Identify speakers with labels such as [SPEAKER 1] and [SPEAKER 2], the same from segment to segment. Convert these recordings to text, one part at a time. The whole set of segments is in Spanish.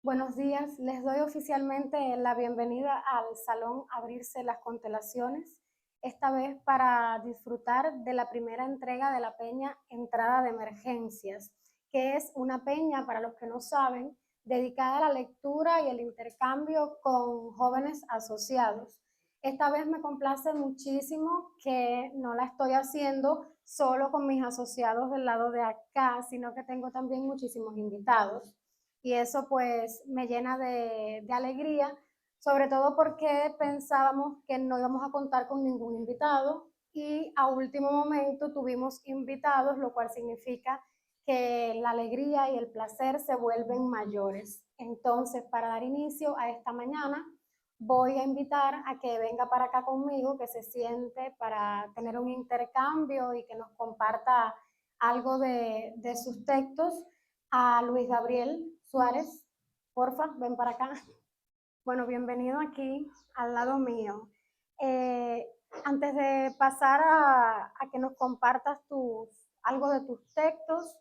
[SPEAKER 1] Buenos días, les doy oficialmente la bienvenida al Salón Abrirse las Constelaciones, esta vez para disfrutar de la primera entrega de la peña Entrada de Emergencias, que es una peña, para los que no saben, dedicada a la lectura y el intercambio con jóvenes asociados. Esta vez me complace muchísimo que no la estoy haciendo solo con mis asociados del lado de acá, sino que tengo también muchísimos invitados y eso pues me llena de alegría, sobre todo porque pensábamos que no íbamos a contar con ningún invitado y a último momento tuvimos invitados, lo cual significa que la alegría y el placer se vuelven mayores. Entonces, para dar inicio a esta mañana, voy a invitar a que venga para acá conmigo, que se siente para tener un intercambio y que nos comparta algo de sus textos a Luis Gabriel Suárez. Porfa, ven para acá. Bueno, bienvenido aquí al lado mío. Eh, Antes de pasar a que nos compartas algo de tus textos,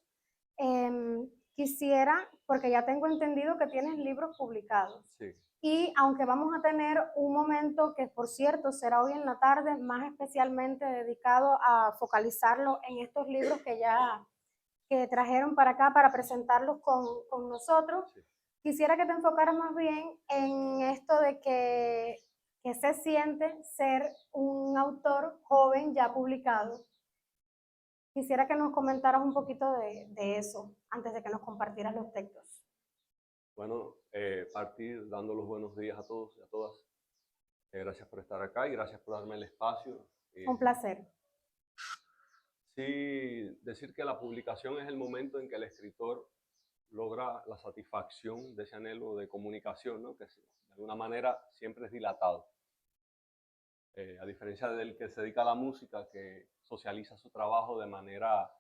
[SPEAKER 1] quisiera, porque ya tengo entendido que tienes libros publicados.
[SPEAKER 2] Sí.
[SPEAKER 1] Y aunque vamos a tener un momento que, por cierto, será hoy en la tarde, más especialmente dedicado a focalizarlo en estos libros que trajeron para acá para presentarlos con nosotros.
[SPEAKER 2] Sí.
[SPEAKER 1] Quisiera que te enfocaras más bien en esto de que se siente ser un autor joven ya publicado. Quisiera que nos comentaras un poquito de eso antes de que nos compartieras los textos.
[SPEAKER 2] Bueno, partir dando los buenos días a todos y a todas. Gracias por estar acá y gracias por darme el espacio.
[SPEAKER 1] Un placer.
[SPEAKER 2] Sí, decir que la publicación es el momento en que el escritor logra la satisfacción de ese anhelo de comunicación, ¿no? Que de alguna manera siempre es dilatado. A diferencia del que se dedica a la música, que socializa su trabajo de manera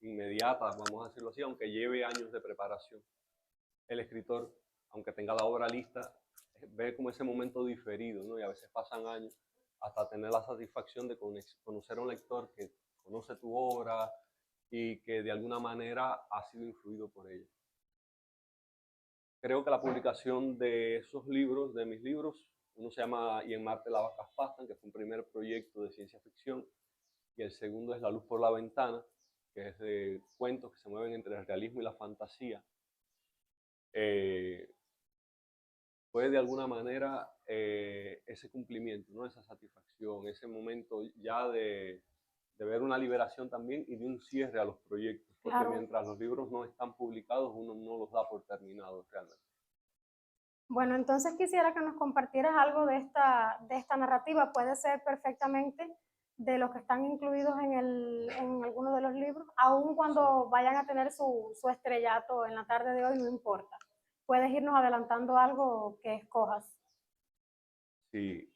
[SPEAKER 2] inmediata, vamos a decirlo así, aunque lleve años de preparación. El escritor, aunque tenga la obra lista, ve como ese momento diferido, ¿no? Y a veces pasan años hasta tener la satisfacción de conocer a un lector que conoce tu obra y que de alguna manera ha sido influido por ella. Creo que la publicación de esos libros, de mis libros, uno se llama Y en Marte las vacas pastan, que fue un primer proyecto de ciencia ficción, y el segundo es La luz por la ventana, que es de cuentos que se mueven entre el realismo y la fantasía. Fue de alguna manera ese cumplimiento, ¿no? Esa satisfacción, ese momento ya de ver una liberación también y de un cierre a los proyectos, porque
[SPEAKER 1] Claro.
[SPEAKER 2] mientras los libros no están publicados, uno no los da por terminados realmente.
[SPEAKER 1] Bueno, entonces quisiera que nos compartieras algo de esta narrativa. Puede ser perfectamente de los que están incluidos en alguno de los libros, aun cuando vayan a tener su estrellato en la tarde de hoy, no importa. Puedes irnos adelantando algo que escojas.
[SPEAKER 2] Sí,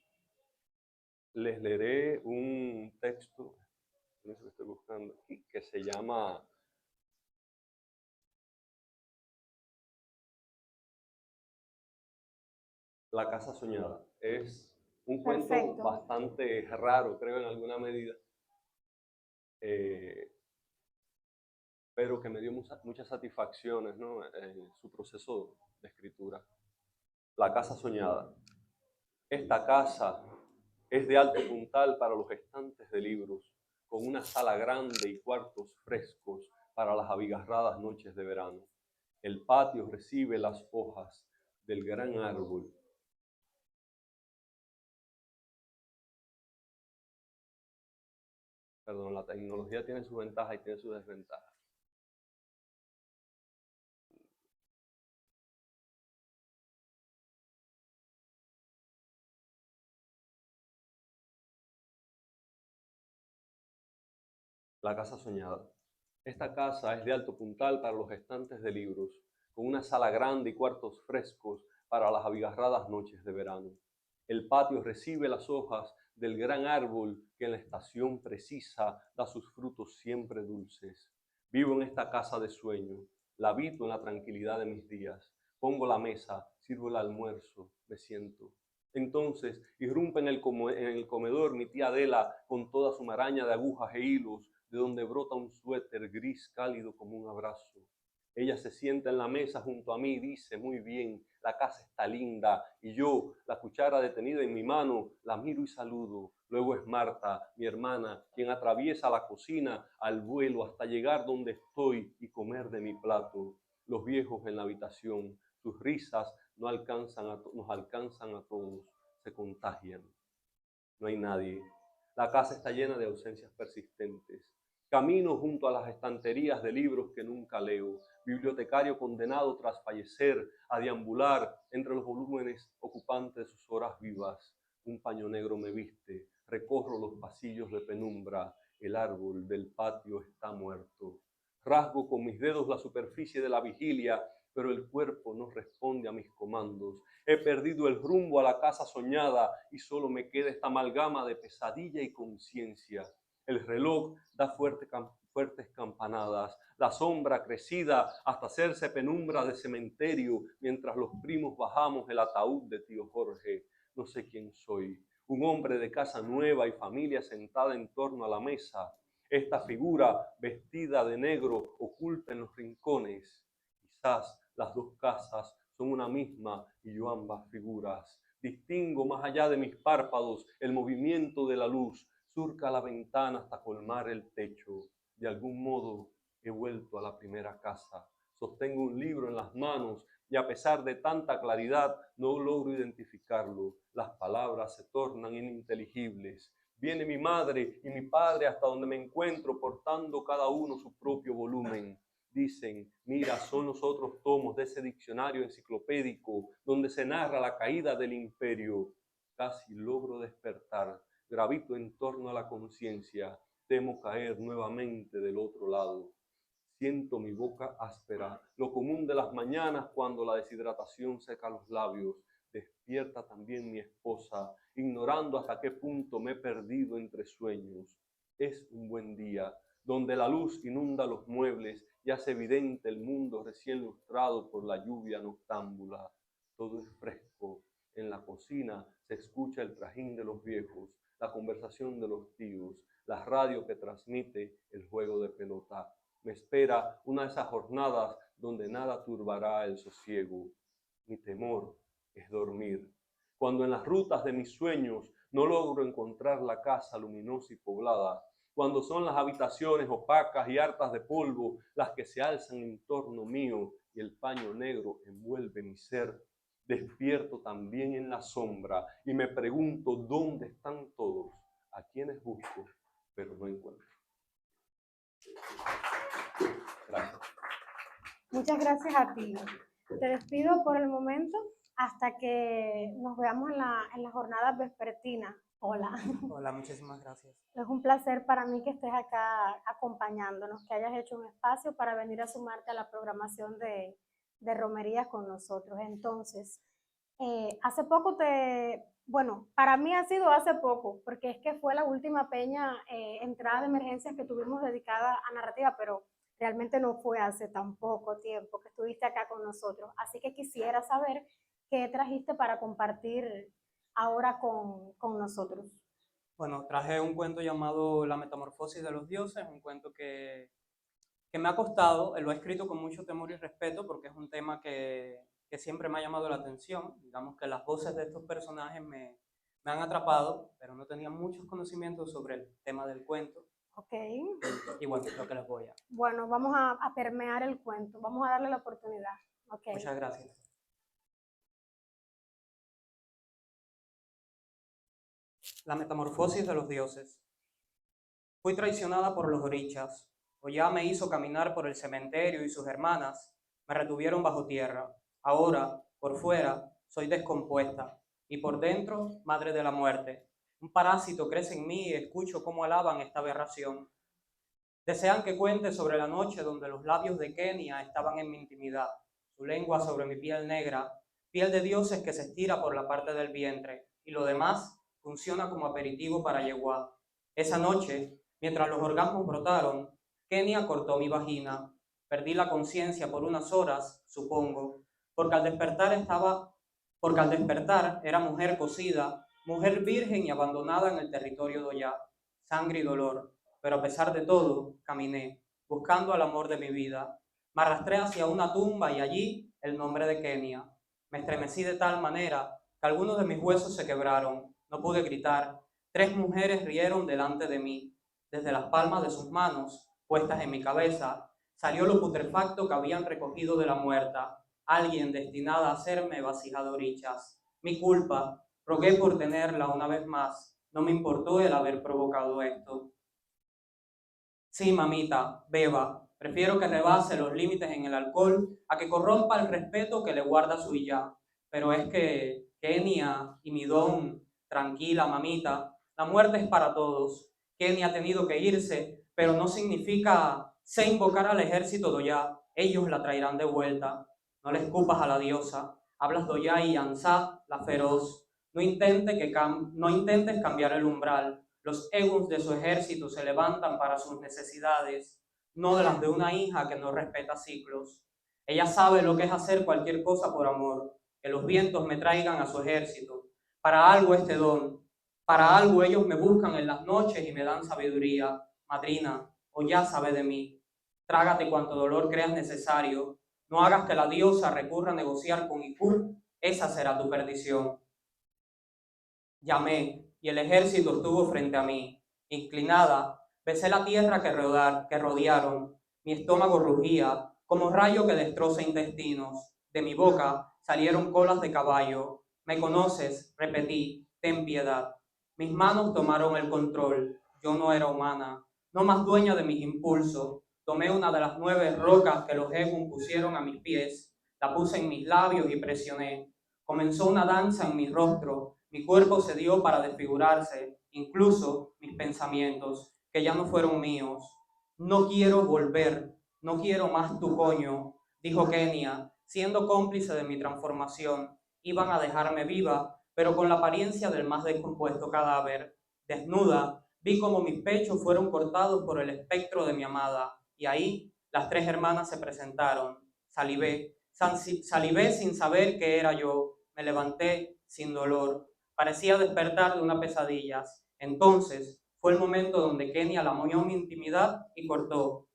[SPEAKER 2] les leeré un texto, no sé que estoy buscando aquí, que se llama La casa soñada. Es un cuento
[SPEAKER 1] Perfecto.
[SPEAKER 2] bastante raro, creo, en alguna medida, eh, pero que me dio muchas satisfacciones, ¿no? En su proceso de escritura. La casa soñada. Esta casa es de alto puntal para los estantes de libros, con una sala grande y cuartos frescos para las abigarradas noches de verano. El patio recibe las hojas del gran árbol. Perdón, la tecnología tiene sus ventajas y tiene sus desventajas. La casa soñada. Esta casa es de alto puntal para los estantes de libros, con una sala grande y cuartos frescos para las abigarradas noches de verano. El patio recibe las hojas del gran árbol que en la estación precisa da sus frutos siempre dulces. Vivo en esta casa de sueño, la habito en la tranquilidad de mis días. Pongo la mesa, sirvo el almuerzo, me siento. Entonces irrumpe en el comedor mi tía Adela con toda su maraña de agujas e hilos, de donde brota un suéter gris cálido como un abrazo. Ella se sienta en la mesa junto a mí y dice, muy bien, la casa está linda. Y yo, la cuchara detenida en mi mano, la miro y saludo. Luego es Marta, mi hermana, quien atraviesa la cocina al vuelo hasta llegar donde estoy y comer de mi plato. Los viejos en la habitación, sus risas nos alcanzan a todos, se contagian. No hay nadie. La casa está llena de ausencias persistentes. Camino junto a las estanterías de libros que nunca leo. Bibliotecario condenado tras fallecer a deambular entre los volúmenes ocupantes de sus horas vivas. Un paño negro me viste. Recorro los pasillos de penumbra. El árbol del patio está muerto. Rasgo con mis dedos la superficie de la vigilia, pero el cuerpo no responde a mis comandos. He perdido el rumbo a la casa soñada y solo me queda esta amalgama de pesadilla y conciencia. El reloj da fuertes campanadas, la sombra crecida hasta hacerse penumbra de cementerio mientras los primos bajamos el ataúd de tío Jorge. No sé quién soy, un hombre de casa nueva y familia sentada en torno a la mesa. Esta figura vestida de negro oculta en los rincones. Quizás las dos casas son una misma y yo ambas figuras. Distingo más allá de mis párpados el movimiento de la luz. Surca la ventana hasta colmar el techo. De algún modo he vuelto a la primera casa. Sostengo un libro en las manos y a pesar de tanta claridad no logro identificarlo. Las palabras se tornan ininteligibles. Viene mi madre y mi padre hasta donde me encuentro portando cada uno su propio volumen. Dicen, mira, son los otros tomos de ese diccionario enciclopédico donde se narra la caída del imperio. Casi logro despertar, gravito en torno a la conciencia, temo caer nuevamente del otro lado. Siento mi boca áspera, lo común de las mañanas cuando la deshidratación seca los labios. Despierta también mi esposa, ignorando hasta qué punto me he perdido entre sueños. Es un buen día, donde la luz inunda los muebles y hace evidente el mundo recién lustrado por la lluvia noctámbula. Todo es fresco. En la cocina se escucha el trajín de los viejos, la conversación de los tíos, la radio que transmite el juego de pelota. Me espera una de esas jornadas donde nada turbará el sosiego. Mi temor es dormir. Cuando en las rutas de mis sueños no logro encontrar la casa luminosa y poblada, cuando son las habitaciones opacas y hartas de polvo las que se alzan en torno mío y el paño negro envuelve mi ser, despierto también en la sombra y me pregunto dónde están todos, a quienes busco, pero no encuentro. Gracias.
[SPEAKER 1] Muchas gracias a ti. Te despido por el momento hasta que nos veamos en la jornada vespertina. Hola.
[SPEAKER 3] Hola, muchísimas gracias.
[SPEAKER 1] Es un placer para mí que estés acá acompañándonos, que hayas hecho un espacio para venir a sumarte a la programación de romerías con nosotros. Entonces, hace poco bueno, para mí ha sido hace poco, porque es que fue la última peña entrada de emergencias que tuvimos dedicada a narrativa, pero realmente no fue hace tan poco tiempo que estuviste acá con nosotros. Así que quisiera saber qué trajiste para compartir ahora con nosotros.
[SPEAKER 3] Bueno, traje un cuento llamado La Metamorfosis de los Dioses, un cuento que me ha costado, lo he escrito con mucho temor y respeto porque es un tema que siempre me ha llamado la atención. Digamos que las voces de estos personajes me han atrapado, pero no tenía muchos conocimientos sobre el tema del cuento.
[SPEAKER 1] Ok.
[SPEAKER 3] Y bueno, es lo que les voy a...
[SPEAKER 1] Bueno, vamos a permear el cuento, vamos a darle la oportunidad. Okay.
[SPEAKER 3] Muchas gracias. La metamorfosis de los dioses. Fui traicionada por los orichas. Ollá me hizo caminar por el cementerio y sus hermanas me retuvieron bajo tierra. Ahora, por fuera, soy descompuesta y por dentro, madre de la muerte. Un parásito crece en mí y escucho cómo alaban esta aberración. Desean que cuente sobre la noche donde los labios de Kenia estaban en mi intimidad, su lengua sobre mi piel negra, piel de dioses que se estira por la parte del vientre, y lo demás funciona como aperitivo para Yeguá. Esa noche, mientras los orgasmos brotaron, Kenia cortó mi vagina. Perdí la conciencia por unas horas, supongo, porque al despertar era mujer cocida, mujer virgen y abandonada en el territorio de Ollá, sangre y dolor. Pero a pesar de todo, caminé, buscando al amor de mi vida. Me arrastré hacia una tumba y allí el nombre de Kenia. Me estremecí de tal manera que algunos de mis huesos se quebraron. No pude gritar. 3 mujeres rieron delante de mí. Desde las palmas de sus manos, puestas en mi cabeza, salió lo putrefacto que habían recogido de la muerta, alguien destinada a hacerme vasija de orichas. Mi culpa, rogué por tenerla una vez más. No me importó el haber provocado esto. Sí, mamita, beba. Prefiero que rebase los límites en el alcohol a que corrompa el respeto que le guarda su hija. Pero es que Kenia y mi don, tranquila, mamita, la muerte es para todos. Kenia ha tenido que irse, pero no significa sé invocar al ejército Doya. Ellos la traerán de vuelta. No le escupas a la diosa. Hablas Doya y Ansá, la feroz. No intentes cambiar el umbral. Los eguns de su ejército se levantan para sus necesidades, no de las de una hija que no respeta ciclos. Ella sabe lo que es hacer cualquier cosa por amor, que los vientos me traigan a su ejército. Para algo este don, para algo ellos me buscan en las noches y me dan sabiduría. Madrina, o ya sabe de mí. Trágate cuanto dolor creas necesario. No hagas que la diosa recurra a negociar con Ikur, esa será tu perdición. Llamé, y el ejército estuvo frente a mí. Inclinada, besé la tierra que rodearon. Mi estómago rugía, como rayo que destroza intestinos. De mi boca salieron colas de caballo. Me conoces, repetí, ten piedad. Mis manos tomaron el control. Yo no era humana, no más dueña de mis impulsos. Tomé una de las 9 rocas que los Egun pusieron a mis pies. La puse en mis labios y presioné. Comenzó una danza en mi rostro. Mi cuerpo se dio para desfigurarse, incluso mis pensamientos, que ya no fueron míos. No quiero volver, no quiero más tu coño, dijo Kenia, siendo cómplice de mi transformación. Iban a dejarme viva, pero con la apariencia del más descompuesto cadáver. Desnuda, vi como mis pechos fueron cortados por el espectro de mi amada, y ahí las 3 hermanas se presentaron. Salivé sin saber qué era yo. Me levanté sin dolor. Parecía despertar de una pesadilla. Entonces fue el momento donde Kenia lamió mi intimidad y cortó.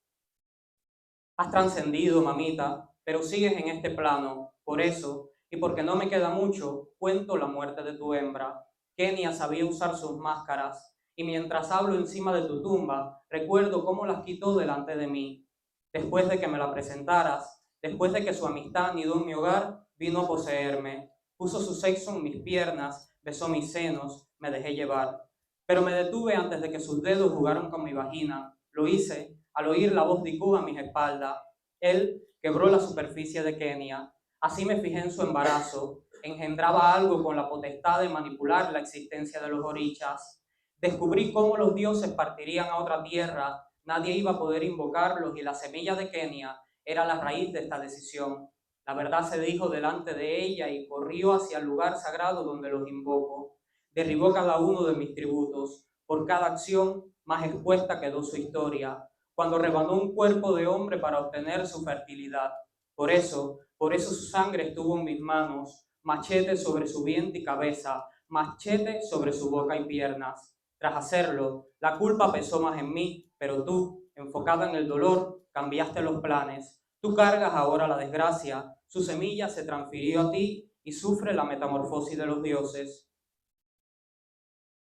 [SPEAKER 3] Has trascendido, mamita, pero sigues en este plano. Por eso, y porque no me queda mucho, cuento la muerte de tu hembra. Kenia sabía usar sus máscaras, y mientras hablo encima de tu tumba, recuerdo cómo las quitó delante de mí. Después de que me la presentaras, después de que su amistad anidó en mi hogar, vino a poseerme. Puso su sexo en mis piernas, besó mis senos, me dejé llevar. Pero me detuve antes de que sus dedos jugaran con mi vagina. Lo hice al oír la voz de Iku a mis espaldas. Él quebró la superficie de Kenia. Así me fijé en su embarazo. Engendraba algo con la potestad de manipular la existencia de los orichas. Descubrí cómo los dioses partirían a otra tierra. Nadie iba a poder invocarlos y la semilla de Kenia era la raíz de esta decisión. La verdad se dijo delante de ella y corrió hacia el lugar sagrado donde los invoco. Derribó cada uno de mis tributos. Por cada acción, más expuesta quedó su historia. Cuando rebanó un cuerpo de hombre para obtener su fertilidad. Por eso su sangre estuvo en mis manos. Machete sobre su vientre y cabeza. Machete sobre su boca y piernas. Tras hacerlo, la culpa pesó más en mí, pero tú, enfocada en el dolor, cambiaste los planes. Tú cargas ahora la desgracia. Su semilla se transfirió a ti y sufre la metamorfosis de los dioses.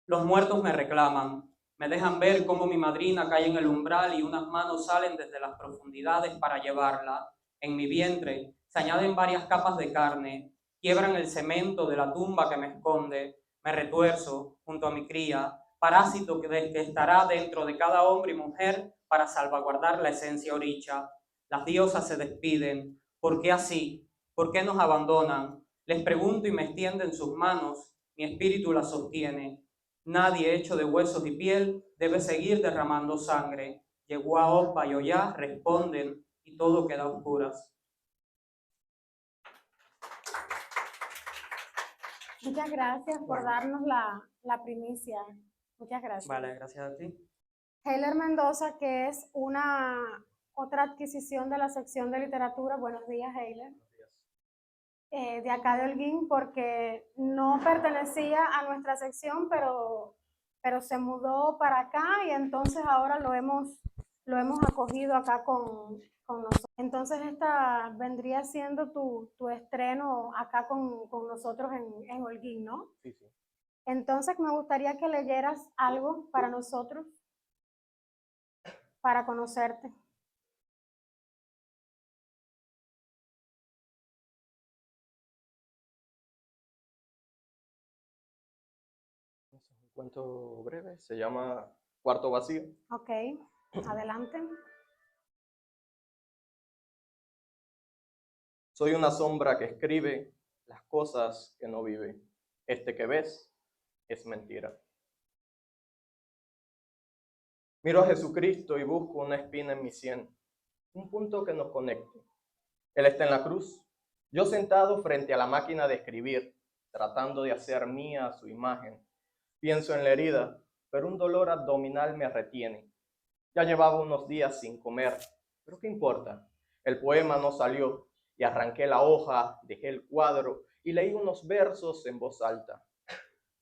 [SPEAKER 3] Los muertos me reclaman, me dejan ver cómo mi madrina cae en el umbral y unas manos salen desde las profundidades para llevarla. En mi vientre se añaden varias capas de carne, quiebran el cemento de la tumba que me esconde, me retuerzo junto a mi cría, parásito que estará dentro de cada hombre y mujer para salvaguardar la esencia oricha. Las diosas se despiden. ¿Por qué así? ¿Por qué nos abandonan? Les pregunto y me extienden sus manos, mi espíritu las sostiene. Nadie hecho de huesos y piel debe seguir derramando sangre. Llegó a Opa y Oyá, responden, y todo queda a oscuras.
[SPEAKER 1] Muchas gracias por darnos la primicia. Muchas gracias.
[SPEAKER 3] Vale, gracias a ti.
[SPEAKER 1] Heiler Mendoza, que es otra adquisición de la sección de literatura. Buenos días, Heiler. De acá de Holguín, porque no pertenecía a nuestra sección, pero se mudó para acá y entonces ahora lo hemos lo hemos acogido acá con nosotros. Entonces esta vendría siendo tu estreno acá con nosotros en Holguín, ¿no?
[SPEAKER 4] Sí, sí.
[SPEAKER 1] Entonces me gustaría que leyeras algo para nosotros, para conocerte.
[SPEAKER 4] Es un cuento breve, se llama Cuarto Vacío.
[SPEAKER 1] Ok, adelante.
[SPEAKER 4] Soy una sombra que escribe las cosas que no vive. Este que ves es mentira. Miro a Jesucristo y busco una espina en mi sien, un punto que nos conecte. Él está en la cruz, yo sentado frente a la máquina de escribir, tratando de hacer mía su imagen. Pienso en la herida, pero un dolor abdominal me retiene. Ya llevaba unos días sin comer, pero ¿qué importa? El poema no salió y arranqué la hoja, dejé el cuadro y leí unos versos en voz alta.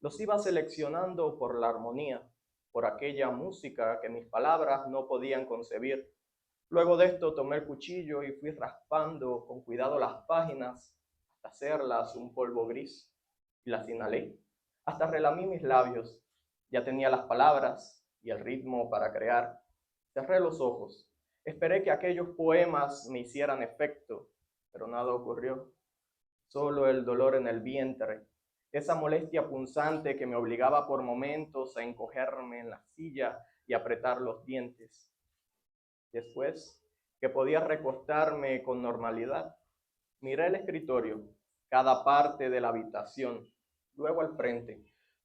[SPEAKER 4] Los iba seleccionando por la armonía, por aquella música que mis palabras no podían concebir. Luego de esto tomé el cuchillo y fui raspando con cuidado las páginas hasta hacerlas un polvo gris y las inhalé. Hasta relamí mis labios. Ya tenía las palabras y el ritmo para crear. Cerré los ojos. Esperé que aquellos poemas me hicieran efecto, pero nada ocurrió. Solo el dolor en el vientre, esa molestia punzante que me obligaba por momentos a encogerme en la silla y apretar los dientes. Después, que podía recostarme con normalidad, miré el escritorio, cada parte de la habitación, luego al frente.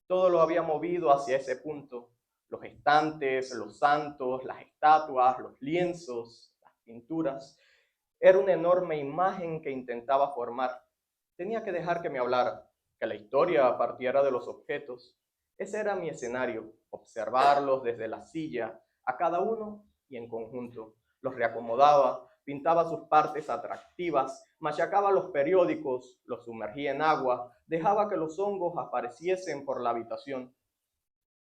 [SPEAKER 4] Todo lo había movido hacia ese punto. Los estantes, los santos, las estatuas, los lienzos, las pinturas. Era una enorme imagen que intentaba formar. Tenía que dejar que me hablara, que la historia partiera de los objetos. Ese era mi escenario, observarlos desde la silla, a cada uno y en conjunto. Los reacomodaba, pintaba sus partes atractivas, machacaba los periódicos, los sumergía en agua, dejaba que los hongos apareciesen por la habitación.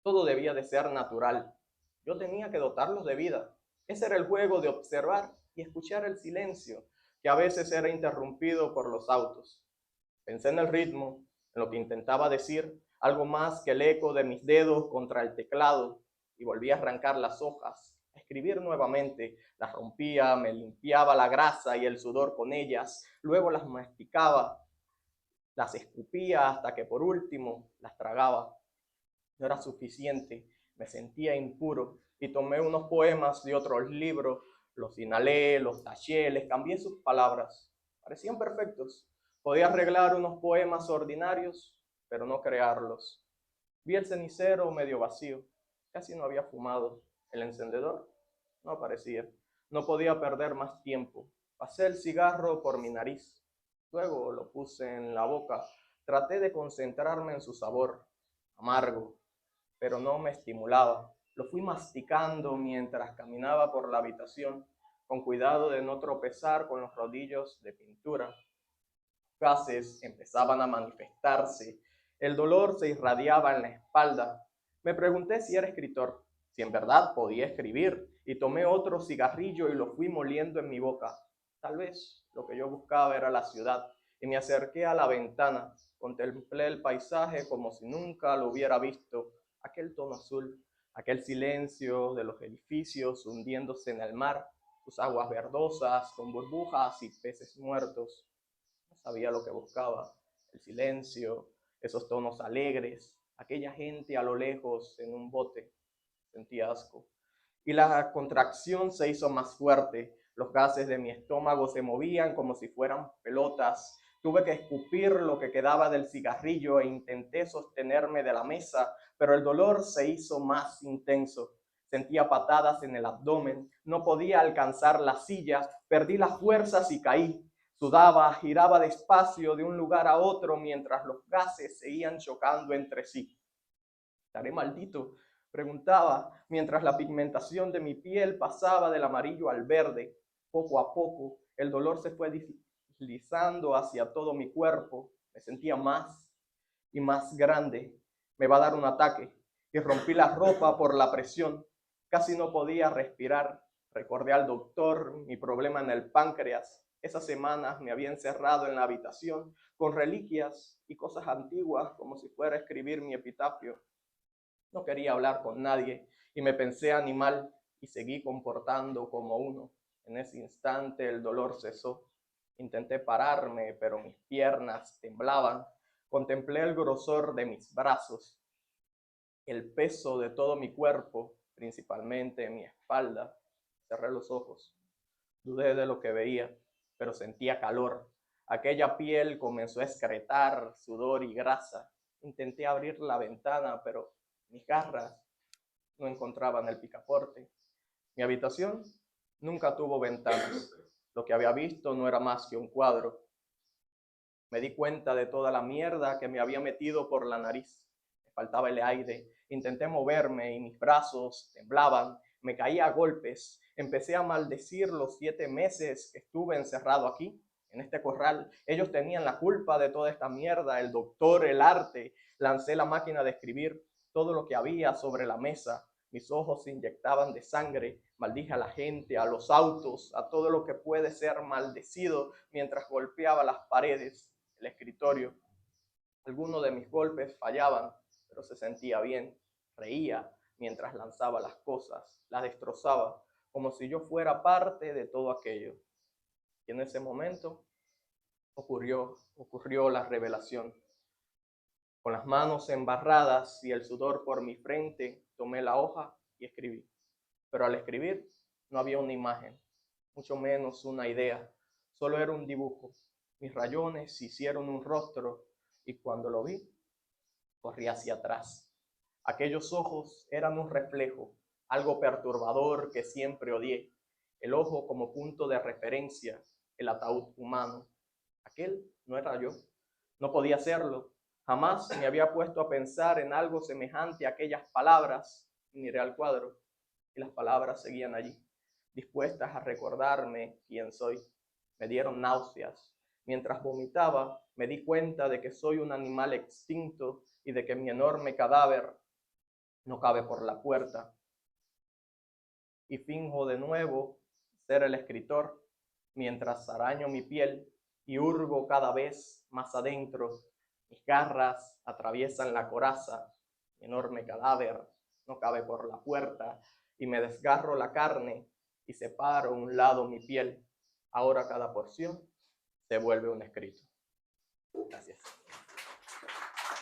[SPEAKER 4] Todo debía de ser natural. Yo tenía que dotarlos de vida. Ese era el juego de observar y escuchar el silencio, que a veces era interrumpido por los autos. Pensé en el ritmo, en lo que intentaba decir, algo más que el eco de mis dedos contra el teclado, y volví a arrancar las hojas, a escribir nuevamente. Las rompía, me limpiaba la grasa y el sudor con ellas, luego las masticaba, las escupía hasta que por último las tragaba. No era suficiente, me sentía impuro y tomé unos poemas de otros libros, los inhalé, los taché, les cambié sus palabras. Parecían perfectos. Podía arreglar unos poemas ordinarios, pero no crearlos. Vi el cenicero medio vacío, casi no había fumado. El encendedor no aparecía. No podía perder más tiempo. Pasé el cigarro por mi nariz. Luego lo puse en la boca. Traté de concentrarme en su sabor, amargo, pero no me estimulaba. Lo fui masticando mientras caminaba por la habitación, con cuidado de no tropezar con los rodillos de pintura. Gases empezaban a manifestarse. El dolor se irradiaba en la espalda. Me pregunté si era escritor, si en verdad podía escribir, y tomé otro cigarrillo y lo fui moliendo en mi boca. Tal vez lo que yo buscaba era la ciudad, y me acerqué a la ventana. Contemplé el paisaje como si nunca lo hubiera visto. Aquel tono azul, aquel silencio de los edificios hundiéndose en el mar, sus aguas verdosas con burbujas y peces muertos. No sabía lo que buscaba, el silencio, esos tonos alegres, aquella gente a lo lejos en un bote. Sentía asco. Y la contracción se hizo más fuerte. Los gases de mi estómago se movían como si fueran pelotas. Tuve que escupir lo que quedaba del cigarrillo e intenté sostenerme de la mesa, pero el dolor se hizo más intenso. Sentía patadas en el abdomen, no podía alcanzar la silla, perdí las fuerzas y caí. Sudaba, giraba despacio de un lugar a otro mientras los gases seguían chocando entre sí. ¿Estaré maldito?, preguntaba, mientras la pigmentación de mi piel pasaba del amarillo al verde. Poco a poco, el dolor se fue deslizando hacia todo mi cuerpo. Me sentía más y más grande. Me va a dar un ataque. Y rompí la ropa por la presión. Casi no podía respirar. Recordé al doctor, mi problema en el páncreas. Esas semanas me había encerrado en la habitación con reliquias y cosas antiguas como si fuera a escribir mi epitafio. No quería hablar con nadie y me pensé animal y seguí comportando como uno. En ese instante el dolor cesó. Intenté pararme, pero mis piernas temblaban. Contemplé el grosor de mis brazos, el peso de todo mi cuerpo, principalmente mi espalda. Cerré los ojos. Dudé de lo que veía, pero sentía calor. Aquella piel comenzó a excretar sudor y grasa. Intenté abrir la ventana, pero mis garras no encontraban el picaporte. Mi habitación nunca tuvo ventanas. Lo que había visto no era más que un cuadro. Me di cuenta de toda la mierda que me había metido por la nariz. Me faltaba el aire. Intenté moverme y mis brazos temblaban. Me caía a golpes. Empecé a maldecir los 7 meses que estuve encerrado aquí, en este corral. Ellos tenían la culpa de toda esta mierda, el doctor, el arte. Lancé la máquina de escribir todo lo que había sobre la mesa. Mis ojos se inyectaban de sangre. Maldije a la gente, a los autos, a todo lo que puede ser maldecido mientras golpeaba las paredes, el escritorio. Algunos de mis golpes fallaban, pero se sentía bien. Reía mientras lanzaba las cosas, las destrozaba, como si yo fuera parte de todo aquello. Y en ese momento ocurrió la revelación. Con las manos embarradas y el sudor por mi frente, tomé la hoja y escribí. Pero al escribir no había una imagen, mucho menos una idea, solo era un dibujo. Mis rayones hicieron un rostro y cuando lo vi, corrí hacia atrás. Aquellos ojos eran un reflejo, algo perturbador que siempre odié. El ojo como punto de referencia, el ataúd humano. Aquel no era yo, no podía serlo. Jamás me había puesto a pensar en algo semejante a aquellas palabras. Miré al cuadro y las palabras seguían allí, dispuestas a recordarme quién soy. Me dieron náuseas. Mientras vomitaba, me di cuenta de que soy un animal extinto y de que mi enorme cadáver no cabe por la puerta. Y finjo de nuevo ser el escritor, mientras araño mi piel y hurgo cada vez más adentro. Mis garras atraviesan la coraza, mi enorme cadáver no cabe por la puerta, y me desgarro la carne y separo un lado mi piel. Ahora cada porción se vuelve un escrito. Gracias.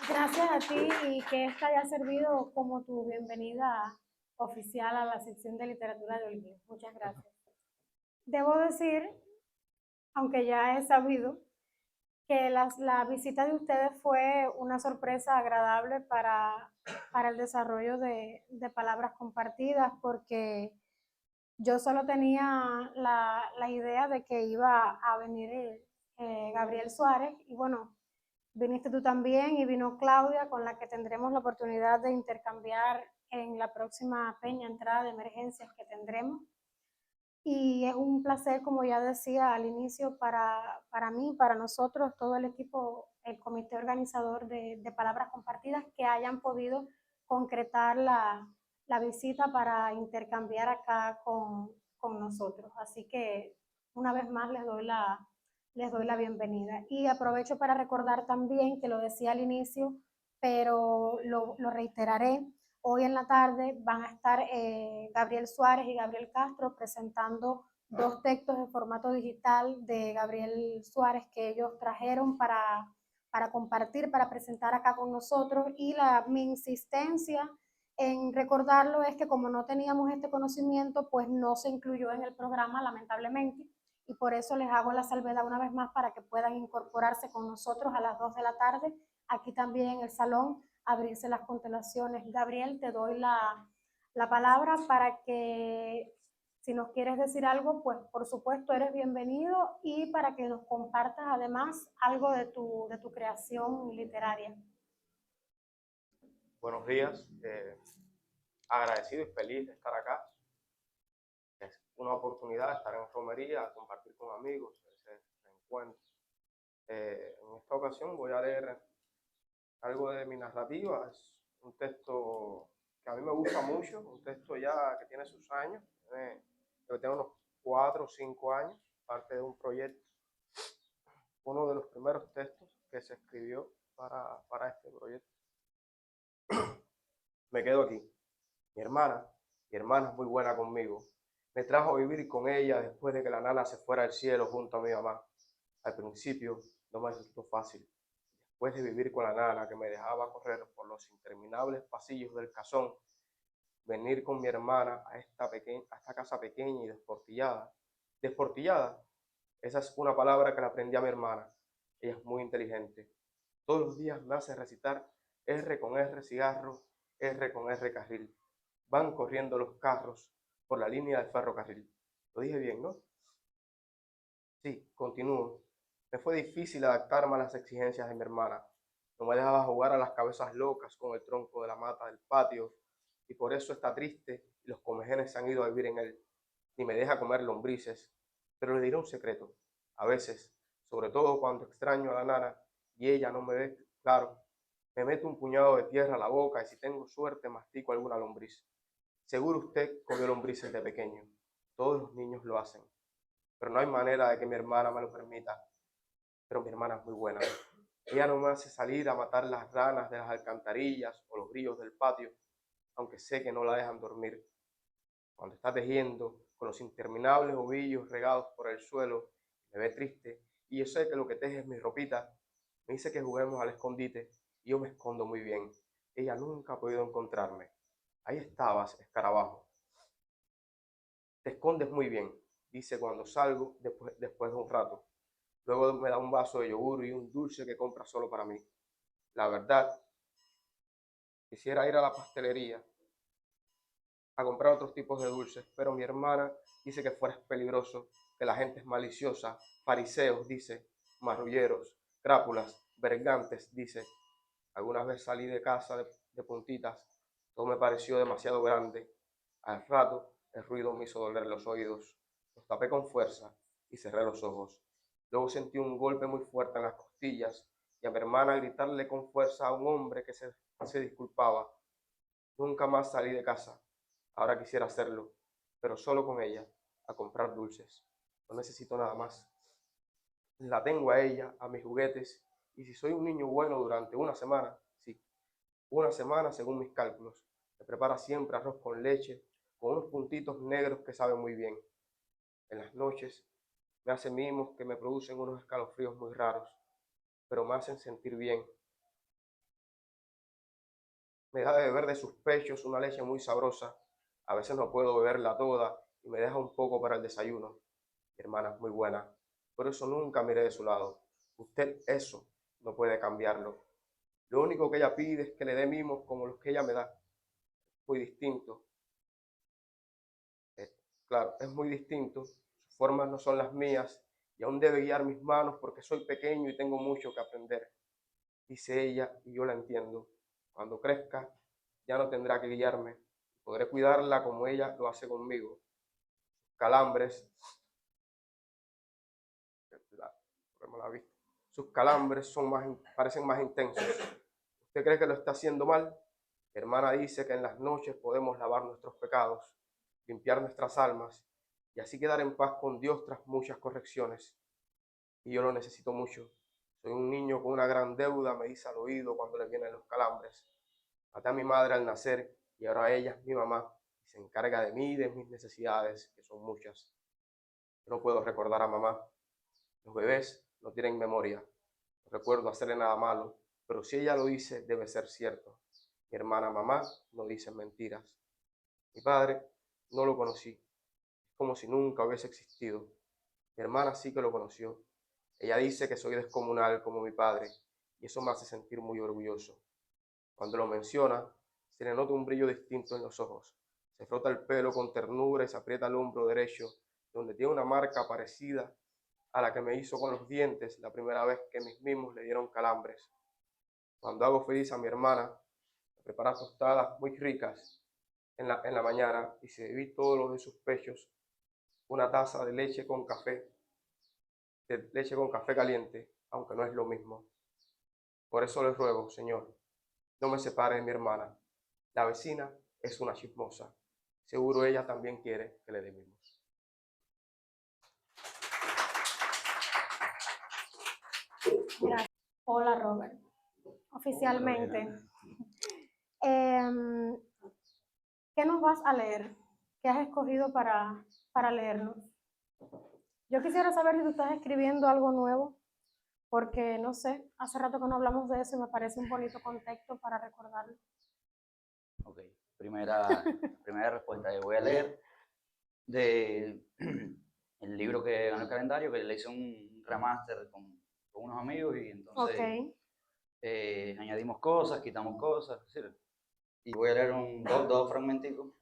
[SPEAKER 1] Gracias a ti y que esta haya servido como tu bienvenida oficial a la sección de literatura de Olguín. Muchas gracias. Debo decir, aunque ya he sabido, que la visita de ustedes fue una sorpresa agradable para el desarrollo de palabras compartidas, porque yo solo tenía la idea de que iba a venir Gabriel Suárez, y bueno, viniste tú también y vino Claudia, con la que tendremos la oportunidad de intercambiar en la próxima peña entrada de emergencias que tendremos. Y es un placer, como ya decía al inicio, para mí, para nosotros, todo el equipo, el comité organizador de Palabras Compartidas, que hayan podido concretar la visita para intercambiar acá con nosotros. Así que una vez más les doy la bienvenida. Y aprovecho para recordar también, que lo decía al inicio, pero lo reiteraré. Hoy en la tarde van a estar Gabriel Suárez y Gabriel Castro presentando 2 textos en formato digital de Gabriel Suárez que ellos trajeron para compartir, para presentar acá con nosotros. Y mi insistencia en recordarlo es que como no teníamos este conocimiento, pues no se incluyó en el programa, lamentablemente, y por eso les hago la salvedad una vez más para que puedan incorporarse con nosotros a las 2 de la tarde, aquí también en el salón, abrirse las constelaciones. Gabriel, te doy la palabra para que, si nos quieres decir algo, pues por supuesto eres bienvenido, y para que nos compartas además algo de tu creación literaria.
[SPEAKER 5] Buenos días, agradecido y feliz de estar acá. Es una oportunidad de estar en romería, compartir con amigos, ese encuentro. En esta ocasión voy a leer algo de mi narrativa. Es un texto que a mí me gusta mucho, un texto ya que tiene sus años, tiene debe tener unos 4 o 5 años, parte de un proyecto, uno de los primeros textos que se escribió para este proyecto. Me quedo aquí. Mi hermana es muy buena conmigo. Me trajo a vivir con ella después de que la nana se fuera al cielo junto a mi mamá. Al principio no me resultó fácil. Después de vivir con la nana que me dejaba correr por los interminables pasillos del casón, venir con mi hermana a esta casa pequeña y desportillada. Desportillada, esa es una palabra que le aprendí a mi hermana. Ella es muy inteligente. Todos los días me hace recitar R con R cigarro, R con R carril. Van corriendo los carros por la línea del ferrocarril. Lo dije bien, ¿no? Sí, continúo. Me fue difícil adaptarme a las exigencias de mi hermana. No me dejaba jugar a las cabezas locas con el tronco de la mata del patio, y por eso está triste y los comejenes se han ido a vivir en él. Ni me deja comer lombrices. Pero le diré un secreto. A veces, sobre todo cuando extraño a la nana y ella no me ve claro, me meto un puñado de tierra a la boca y si tengo suerte mastico alguna lombriz. Seguro usted comió lombrices de pequeño. Todos los niños lo hacen. Pero no hay manera de que mi hermana me lo permita. Pero mi hermana es muy buena. Ella no me hace salir a matar las ranas de las alcantarillas o los grillos del patio, aunque sé que no la dejan dormir. Cuando está tejiendo con los interminables ovillos regados por el suelo, me ve triste y yo sé que lo que teje es mi ropita. Me dice que juguemos al escondite y yo me escondo muy bien. Ella nunca ha podido encontrarme. Ahí estabas, escarabajo. Te escondes muy bien, dice cuando salgo después de un rato. Luego me da un vaso de yogur y un dulce que compra solo para mí. La verdad, quisiera ir a la pastelería a comprar otros tipos de dulces, pero mi hermana dice que fuera es peligroso, que la gente es maliciosa, fariseos, dice, marrulleros, crápulas, bergantes, dice. Algunas veces salí de casa de puntitas, todo me pareció demasiado grande. Al rato, el ruido me hizo doler los oídos. Los tapé con fuerza y cerré los ojos. Luego sentí un golpe muy fuerte en las costillas y a mi hermana gritarle con fuerza a un hombre que se disculpaba. Nunca más salí de casa. Ahora quisiera hacerlo, pero solo con ella, a comprar dulces. No necesito nada más. La tengo a ella, a mis juguetes, y si soy un niño bueno durante una semana, sí, una semana según mis cálculos, me prepara siempre arroz con leche, con unos puntitos negros que saben muy bien. En las noches me hace mimos que me producen unos escalofríos muy raros, pero me hacen sentir bien. Me da de beber de sus pechos una leche muy sabrosa. A veces no puedo beberla toda y me deja un poco para el desayuno. Mi hermana es muy buena, por eso nunca miré de su lado. Usted eso no puede cambiarlo. Lo único que ella pide es que le dé mimos como los que ella me da. Muy distinto. Claro, es muy distinto. Sus formas no son las mías y aún debe guiar mis manos porque soy pequeño y tengo mucho que aprender. Dice ella y yo la entiendo. Cuando crezca, ya no tendrá que guiarme. Podré cuidarla como ella lo hace conmigo. Calambres, sus calambres parecen más intensos. ¿Usted cree que lo está haciendo mal? Mi hermana dice que en las noches podemos lavar nuestros pecados, limpiar nuestras almas y así quedar en paz con Dios tras muchas correcciones. Y yo lo necesito mucho. Soy un niño con una gran deuda, me dice al oído cuando le vienen los calambres. Maté a mi madre al nacer y ahora ella es mi mamá y se encarga de mí y de mis necesidades, que son muchas. Yo no puedo recordar a mamá. Los bebés no tienen memoria. No recuerdo hacerle nada malo, pero si ella lo dice, debe ser cierto. Mi hermana mamá no dice mentiras. Mi padre no lo conocí. Es como si nunca hubiese existido. Mi hermana sí que lo conoció. Ella dice que soy descomunal como mi padre y eso me hace sentir muy orgulloso. Cuando lo menciona, se le nota un brillo distinto en los ojos. Se frota el pelo con ternura y se aprieta el hombro derecho, donde tiene una marca parecida a la que me hizo con los dientes la primera vez que mis mimos le dieron calambres. Cuando hago feliz a mi hermana, me prepara tostadas muy ricas en la mañana y se bebí todos los de sus pechos una taza de leche con café caliente, aunque no es lo mismo. Por eso les ruego, Señor, no me separe de mi hermana. La vecina es una chismosa. Seguro ella también quiere que le dé mimos.
[SPEAKER 1] Gracias. Hola, Robert. Oficialmente. ¿Qué nos vas a leer? ¿Qué has escogido para leernos? Yo quisiera saber si tú estás escribiendo algo nuevo, porque no sé, hace rato que no hablamos de eso y me parece un bonito contexto para recordarlo.
[SPEAKER 6] Ok, primera respuesta. Yo voy a leer el libro que ganó el calendario, que le hice un remaster con unos amigos y entonces
[SPEAKER 1] Ok,
[SPEAKER 6] añadimos cosas, quitamos cosas, ¿sí? Y voy a leer dos fragmenticos,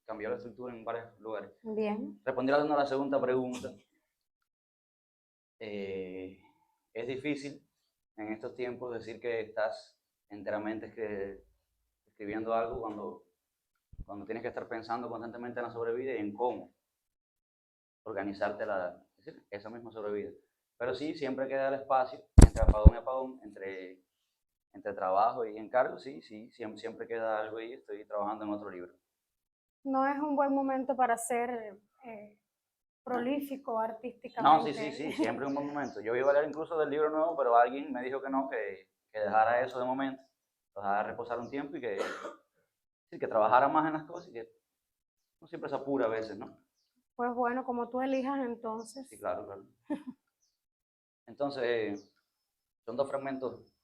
[SPEAKER 6] cambió la estructura en varios lugares.
[SPEAKER 1] bien.
[SPEAKER 6] Respondiendo a la segunda pregunta, es difícil en estos tiempos decir que estás enteramente escribiendo algo cuando tienes que estar pensando constantemente en la sobrevida y en cómo organizarte esa misma sobrevida. Pero sí, siempre queda el espacio entre apagón y apagón, entre trabajo y encargo, sí, siempre queda algo ahí, estoy trabajando en otro libro.
[SPEAKER 1] No es un buen momento para ser prolífico
[SPEAKER 6] No,
[SPEAKER 1] artísticamente.
[SPEAKER 6] sí, siempre es un buen momento. Yo iba a leer incluso del libro nuevo, pero alguien me dijo que no, que dejara eso de momento, lo dejara reposar un tiempo y que trabajara más en las cosas y que no siempre se apura a veces, ¿no?
[SPEAKER 1] Pues bueno, como tú elijas entonces.
[SPEAKER 6] Sí, claro. Entonces, son dos fragmentos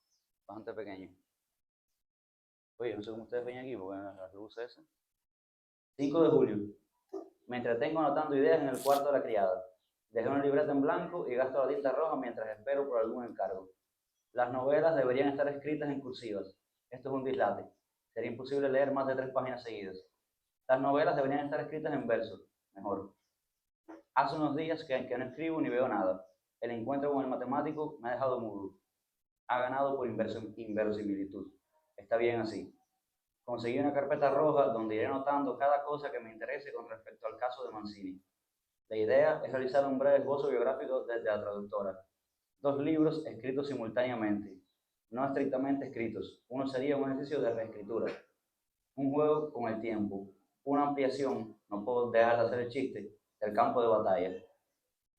[SPEAKER 6] bastante pequeños. Oye, no sé cómo ustedes ven aquí, porque la luz es esa. 5 de julio. Me entretengo anotando ideas en el cuarto de la criada. Dejé una libreta en blanco y gasto la tinta roja mientras espero por algún encargo. Las novelas deberían estar escritas en cursivas. Esto es un dislate. Sería imposible leer más de 3 páginas seguidas. Las novelas deberían estar escritas en verso. Mejor. Hace unos días que no escribo ni veo nada. El encuentro con el matemático me ha dejado mudo. Ha ganado por inverosimilitud. Está bien así. Conseguí una carpeta roja donde iré anotando cada cosa que me interese con respecto al caso de Mancini. La idea es realizar un breve esbozo biográfico desde la traductora. 2 libros escritos simultáneamente, no estrictamente escritos. Uno sería un ejercicio de reescritura, un juego con el tiempo, una ampliación, no puedo dejar de hacer el chiste, del campo de batalla.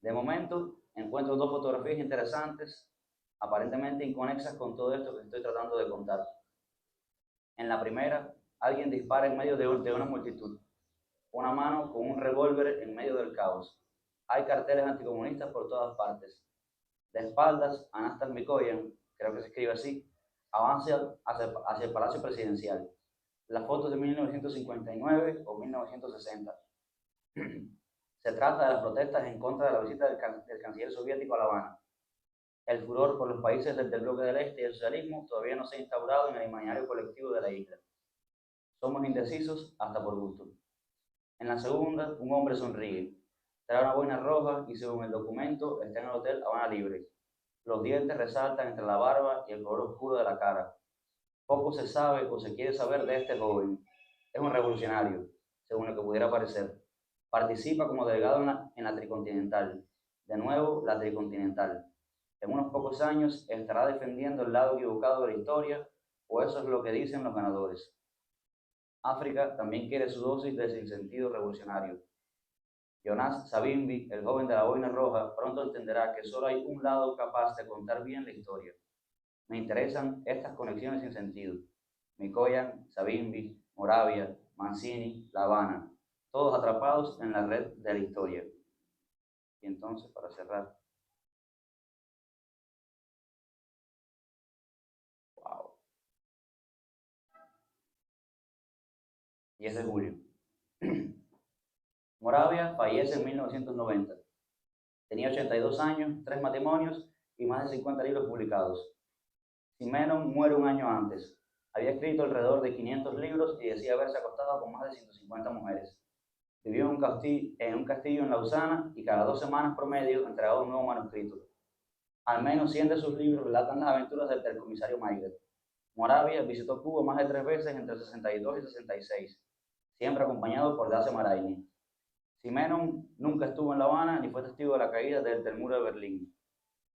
[SPEAKER 6] De momento, encuentro 2 fotografías interesantes, aparentemente inconexas con todo esto que estoy tratando de contar. En la primera, alguien dispara en medio de una multitud. Una mano con un revólver en medio del caos. Hay carteles anticomunistas por todas partes. De espaldas, Anastas Mikoyan, creo que se escribe así, avanza hacia el Palacio Presidencial. La foto es de 1959 o 1960. Se trata de las protestas en contra de la visita del canciller soviético a La Habana. El furor por los países del bloque del Este y el socialismo todavía no se ha instaurado en el imaginario colectivo de la isla. Somos indecisos hasta por gusto. En la segunda, un hombre sonríe. Trae una boina roja y según el documento está en el Hotel Habana Libre. Los dientes resaltan entre la barba y el color oscuro de la cara. Poco se sabe o se quiere saber de este joven. Es un revolucionario, según lo que pudiera parecer. Participa como delegado en la Tricontinental. De nuevo, la Tricontinental. En unos pocos años estará defendiendo el lado equivocado de la historia, o eso es lo que dicen los ganadores. África también quiere su dosis de sinsentido revolucionario. Jonas Savimbi, el joven de la boina roja, pronto entenderá que solo hay un lado capaz de contar bien la historia. Me interesan estas conexiones sin sentido. Mikoyan, Savimbi, Moravia, Mancini, La Habana, todos atrapados en la red de la historia. Y entonces, para cerrar. Wow. 10 de julio. Moravia fallece en 1990. Tenía 82 años, 3 matrimonios y más de 50 libros publicados. Simenon muere un año antes. Había escrito alrededor de 500 libros y decía haberse acostado con más de 150 mujeres. Vivió en un castillo en Lausana y cada 2 semanas promedio entregaba un nuevo manuscrito. Al menos 100 de sus libros relatan las aventuras del comisario Maigret. Moravia visitó Cuba más de 3 veces entre 62 y 66, siempre acompañado por Dace Maraini. Simenon nunca estuvo en La Habana ni fue testigo de la caída del muro de Berlín.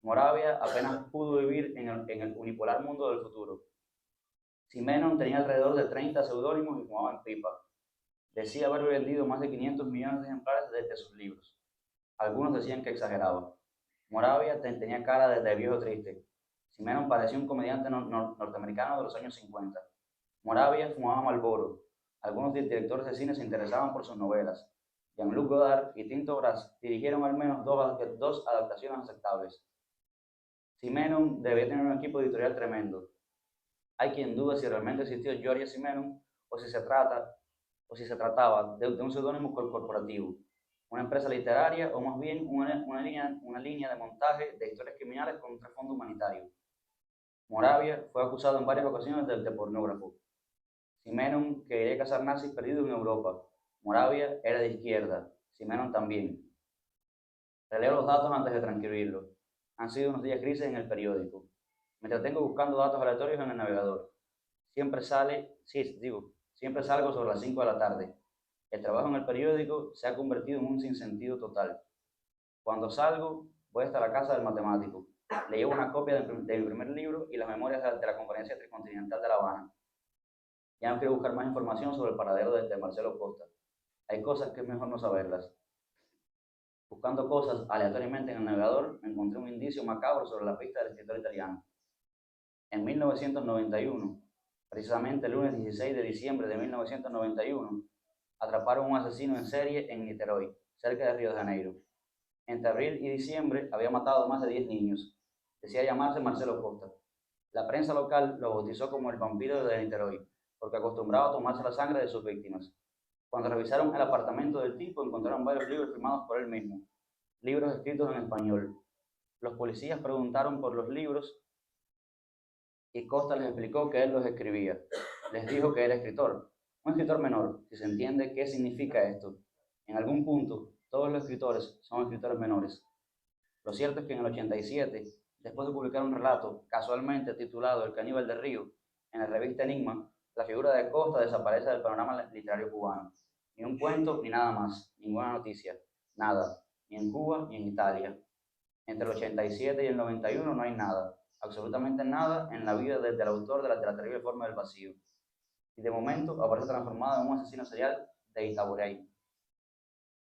[SPEAKER 6] Moravia apenas pudo vivir en el unipolar mundo del futuro. Simenon tenía alrededor de 30 seudónimos y fumaba en pipa. Decía haber vendido más de 500 millones de ejemplares de sus libros. Algunos decían que exageraba. Moravia tenía cara de viejo triste. Simenon parecía un comediante norteamericano de los años 50. Moravia fumaba Marlboro. Algunos directores de cine se interesaban por sus novelas. Jean-Luc Godard y Tinto Brass dirigieron al menos dos adaptaciones aceptables. Simenon debía tener un equipo editorial tremendo. Hay quien duda si realmente existió George Simenon o si se trataba de un seudónimo corporativo, una empresa literaria o más bien una línea de montaje de historias criminales con un trasfondo humanitario. Moravia fue acusado en varias ocasiones de pornógrafo. Simenon quería cazar nazis perdidos en Europa. Moravia era de izquierda, Simenon también. Releo los datos antes de transcribirlos. Han sido unos días grises en el periódico. Me entretengo buscando datos aleatorios en el navegador. Siempre salgo sobre las 5 de la tarde. El trabajo en el periódico se ha convertido en un sinsentido total. Cuando salgo, voy hasta la casa del matemático. Le llevo una copia de mi primer libro y las memorias de la Conferencia Tricontinental de La Habana. Ya no quiero buscar más información sobre el paradero de Marcelo Costa. Hay cosas que es mejor no saberlas. Buscando cosas aleatoriamente en el navegador, me encontré un indicio macabro sobre la pista del escritor italiano. En 1991, precisamente el lunes 16 de diciembre de 1991, atraparon a un asesino en serie en Niterói, cerca de Río de Janeiro. Entre abril y diciembre había matado a más de 10 niños. Decía llamarse Marcelo Costa. La prensa local lo bautizó como el vampiro de Niterói, porque acostumbraba a tomarse la sangre de sus víctimas. Cuando revisaron el apartamento del tipo, encontraron varios libros firmados por él mismo, libros escritos en español. Los policías preguntaron por los libros y Costa les explicó que él los escribía. Les dijo que era escritor, un escritor menor, si se entiende qué significa esto. En algún punto, todos los escritores son escritores menores. Lo cierto es que en el 87, después de publicar un relato casualmente titulado El caníbal de Río, en la revista Enigma, la figura de Costa desaparece del panorama literario cubano. Ni un cuento, ni nada más, ninguna noticia, nada, ni en Cuba ni en Italia. Entre el 87 y el 91 no hay nada, absolutamente nada en la vida del autor de la terrible forma del vacío. Y de momento aparece transformado en un asesino serial de Itaboraí,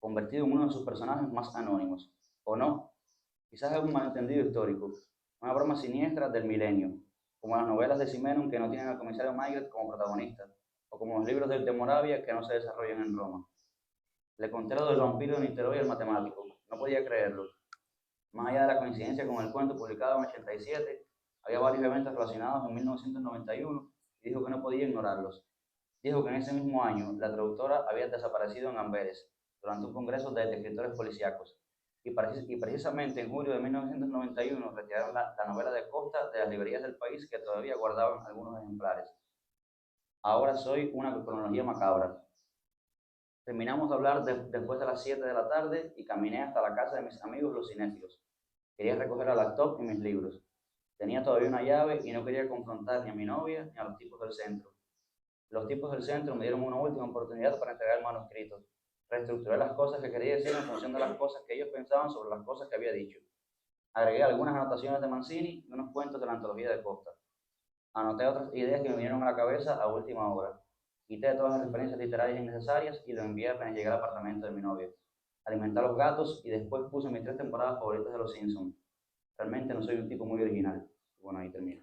[SPEAKER 6] convertido en uno de sus personajes más anónimos. ¿O no? Quizás es un malentendido histórico, una broma siniestra del milenio, como las novelas de Simenon que no tienen al comisario Maigret como protagonista, o como los libros de Moravia que no se desarrollan en Roma. Le conté lo del vampiro de Niterói al matemático, no podía creerlo. Más allá de la coincidencia con el cuento publicado en 87, había varios eventos relacionados en 1991 y dijo que no podía ignorarlos. Dijo que en ese mismo año la traductora había desaparecido en Amberes durante un congreso de escritores policíacos y precisamente en julio de 1991 retiraron la novela de Costa de las librerías del país que todavía guardaban algunos ejemplares. Ahora soy una cronología macabra. Terminamos de hablar después de las 7 de la tarde y caminé hasta la casa de mis amigos los cinéfilos. Quería recoger el laptop y mis libros. Tenía todavía una llave y no quería confrontar ni a mi novia ni a los tipos del centro. Los tipos del centro me dieron una última oportunidad para entregar el manuscrito. Reestructuré las cosas que quería decir en función de las cosas que ellos pensaban sobre las cosas que había dicho. Agregué algunas anotaciones de Mancini y unos cuentos de la antología de Costa. Anoté otras ideas que me vinieron a la cabeza a última hora. Quité todas las referencias literarias innecesarias y lo envié apenas llegué al apartamento de mi novia. Alimenté a los gatos y después puse mis 3 temporadas favoritas de Los Simpsons. Realmente no soy un tipo muy original. Bueno, ahí termino.